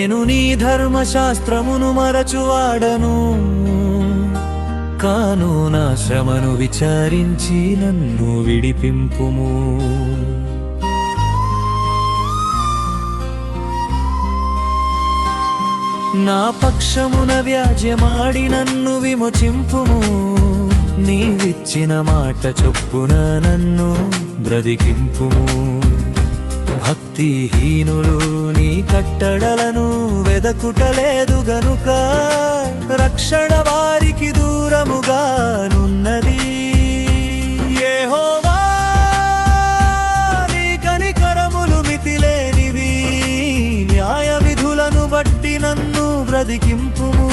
నేను నీ ధర్మశాస్త్రమును మరచువాడను కాను, నా శ్రమను విచారించి నన్ను విడిపింపుము. నా పక్షమున వ్యాజ్యమాడి నన్ను విమోచింపుము. నీవిచ్చిన మాట చొప్పున నన్ను బ్రతికింపుము. భక్తిహీనులు నీ కట్టడలను వెదకుటలేదు గనుక రక్షణ వారికి దూరముగానున్నది. యెహోవా, నీ కనికరములు మితిలేనివి, న్యాయ విధులను బట్టి నన్ను బ్రతికింపుము.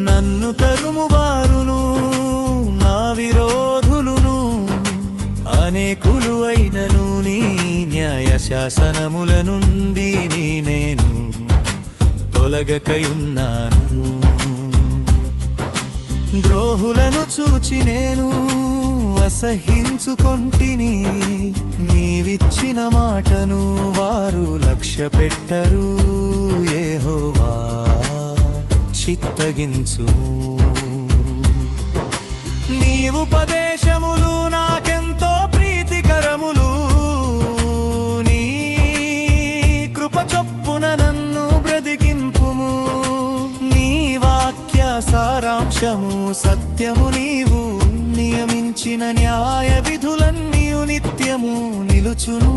నన్ను తరుమువారును నా విరోధులును అనేకులు అయినను నీ న్యాయ శాసనముల నుండి నేను తొలగకయున్నాను. ద్రోహులను చూచి నేను అసహించుకొంటిని. నీవిచ్చిన మాటను వారు లక్ష్యపెట్టరు. యెహోవా, చిత్తగించు. నీ ఉపదేశములు నాకెంతో ప్రీతికరములు. నీ కృప చొప్పున నన్ను బ్రతికింపుము. నీ వాక్య సారాంశము సత్యము. నీవు నియమించిన న్యాయ విధులన్నీ నిత్యము నిలుచును.